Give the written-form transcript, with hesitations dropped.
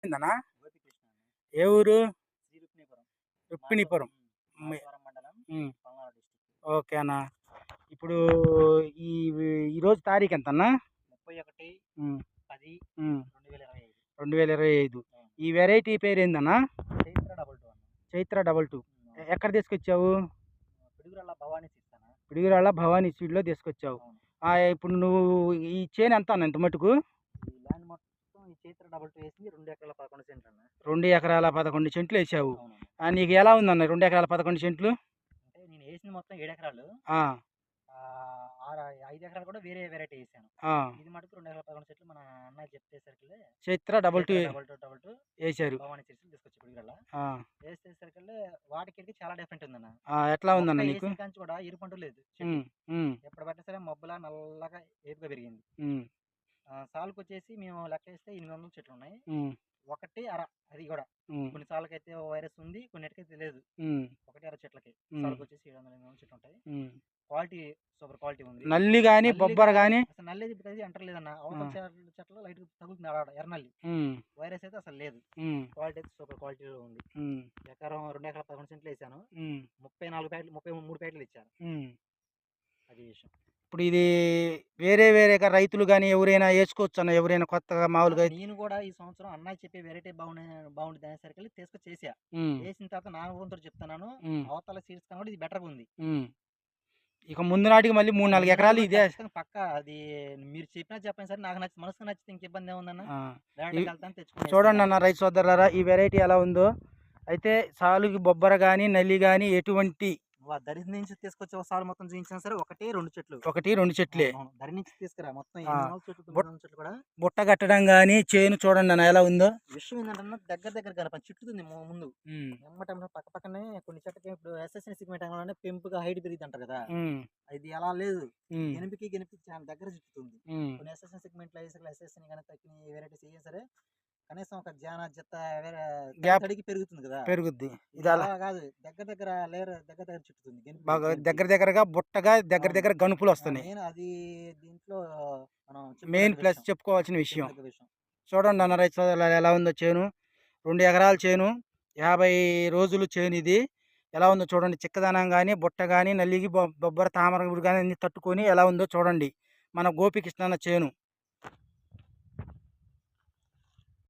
ఏందన్నా? గోపికృష్ణ అండి. ఏ ఊరు? శ్రీ రుక్మిణీపురం. రుక్మిణీపురం. మీ మాచవరం మండలం, హ్మ్. పల్నాడు డిస్ట్రిక్ట్. ఓకే అన్న. ఇప్పుడు ఈ ఈరోజు తారీఖెంతన్నా? 31, హ్మ్. 10, హ్మ్. 2025. 2025. అవును. ఈ వెరైటీ పేరేందన్నా? చైత్ర డబుల్ 2 అన్న. చైత్ర 22. అవును. ఎక్కడ తీసుకొచ్చావు? పిడుగురాళ్ళ భవానీ సీడ్స్ అన్న. పిడుగురాళ్ళ భవానీ సీడ్‌లో తీసుకొచ్చావు. అవును. ఇప్పుడు నువ్వు ఈ చేను ఎంత అన్న ఇంత మటుకు? ఈ ల్యాండ్ మొత్తం ఈ చైత్ర డబుల్ 2 వేసింది 2 ఎకరాల 11 సెంట్లు అన్న. 2 ఎకరాల 11 సెంట్లేసావు. అవునన్న. నీకు ఎలా ఉందన్న 2 ఎకరాల 11 సెంట్లు? అంటే నేను వేసింది మొత్తం 7 ఎకరాలు. ఆ! 5 ఎకరాలు కూడా వేరే వెరైటీ వేసాను. ఆ! ఇది మటుకు 2 ఎకరాల 11 సెంట్లు మన అన్నయ్య చెప్పేసరికిలే చైత్ర 22 డబుల్ టూ ఏశారు. భవానీ సీడ్స్ తీసుకొచ్చి పిడుగురాళ్ళ. ఆ! వేసేసరికల్లా వాటికి చాలా డిఫరెంట్ ఉందన్న. ఎట్లా మొక్క ఉందన్న నీకు? వేసిన కాంచి కూడా ఎరుపంటు లేదు చెట్టు. హ్మ్. హ్మ్. ఎప్పుడు పట్టినా సరే మబ్బులా నల్లగా ఏపుగా పెరిగింది. హ్మ్. సాలుకొచ్చేసి మేము లెక్కేస్తే 800 చెట్లు ఉన్నాయి. హ్మ్. ఒకటి అర అది కూడా హ్మ్. కొన్ని సార్లకైతే వైరస్ ఉంది, కొన్నిటికైతే లేదు. హ్మ్. ఒకటి అర చెట్లకి హ్మ్. సాలుకొచ్చేసి 700, 800 చెట్లు ఉంటాయి. హ్మ్. క్వాలిటీ సూపర్ క్వాలిటీ ఉంది. నల్లి గాని, బొబ్బర నల్లిగా గాని? అసలు నల్లేది ఇప్పుడు అంటారు లేదన్న. ఆ! అవతల చెట్లు లైట్ తగులుతుంది ఆడ ఎర్రనల్లి. హ్మ్. వైరస్ అయితే అసలు లేదు. హ్మ్. క్వాలిటీ అయితే సూపర్ క్వాలిటీలో ఉంది. హ్మ్. 2 ఎకరాల 11 సెంట్లు వేసాను. హ్మ్. 34 ప్యాకెట్లు 33 ప్యాకెట్లు ఇచ్చాను. హ్మ్. అది విషయం. ఇప్పుడు ఇది వేరేగా రైతులు గాని ఎవరైనా ఏసుకోవచ్చన్నా? ఎవరైనా కొత్తగా మామూలుగా అయితే? నేను కూడా ఈ సంవత్సరం అన్నయ్య చెప్పే వెరైటీ బాగుంటుంది అనేసరికి తీసుకొచ్చి చేసా. హ్మ్. వేసిన తర్వాత నా అనుభవంతో చెప్తున్నాను. హ్మ్. అవతల సీడ్స్ కన్నా కూడా ఇది బెటర్‌గా ఉంది. హ్మ్. ఇక ముందు నాటికి మళ్ళీ 3, 4 ముందు నాడు ఎకరాలు కూడా ఇదే. ఖచ్చితంగా పక్కా అది మీరు చెప్పినా చెప్పండి సరే నాకు మనసుకు నచ్చితే ఇంక ఇబ్బంది ఏముందన్న. ఆ! డైరెక్ట్‌గా వెళ్తాను తెచ్చుకొని చూడండన్న వేసుకుంటాను. రైతు సోదరులారా, ఈ వెరైటీ ఎలా ఉందో. అయితే సాలుకి బొబ్బర గాని, నల్లి గాని ఎటువంటి దరి నుంచి తీసుకొచ్చి ఒకసారి మొత్తం చూయించినా సరే 1, 2 చెట్లు. 1, 2 చెట్లే. అవునవును. దరి నుంచి తీసుకురా మొత్తం ఆ! 800 చెట్లు, బుట్ 900 చెట్లు కూడా. బుట్ట కట్టడం గాని, చేను చూడండన్న ఎలా ఉందో. విషయం ఏంటంటే దగ్గర కనపడి చుట్టుతుంది ముందు. హ్మ్. ఎమ్మటెమ్మటే పక్క పక్కనే కొన్ని చెట్లకి ఇప్పుడు ఎస్ఎస్‌ని సిగ్మెంట్ అనగానే పెంపుగా హైట్ పెరిగిద్దంటారు కదా! హ్మ్. ఇది అలా లేదు. హ్మ్. గెనుపుకి చాలా దగ్గర చుట్టుతుంది. హ్మ్. కొన్ని ఎస్ఎస్‌ని సెగ్మెంట్‌లో ఎస్ఎస్‌ని గనక తక్కిన వెరైటీస్ ఏయా సరే కనీసం ఒక జాన జత వేరే గ్యాప్ తడికి పెరుగుతుంది కదా! పెరుగుద్ది. ఇది ఇది అలా అలా కాదు. దగ్గర లేయర్ దగ్గర చుట్టుతుంది. బాగా గెనుపుకి. దగ్గరగా బుట్టగా అవును. గనుపులొస్తున్నాయి. మెయిన్ అది దీంట్లో మనం మెయిన్ చెప్పుకోదగ్గ ప్లస్ విషయం. చెప్పుకోవాల్సిన విషయం. చెప్పుకోదగ్గ విషయం. చూడండన్న రైతు సోదరులారా ఎలా ఉందో చేను. 2 ఎకరాల చేను. 50 రోజులు చేనిది. ఎలా ఉందో చూడండి. చిక్కదనం గాని, బుట్ట గాని, నల్లిగి బొబ్బర, తామర పురుగు గాని అన్ని తట్టుకొని ఎలా ఉందో చూడండి. మన గోపికృష్ణన్న చేను.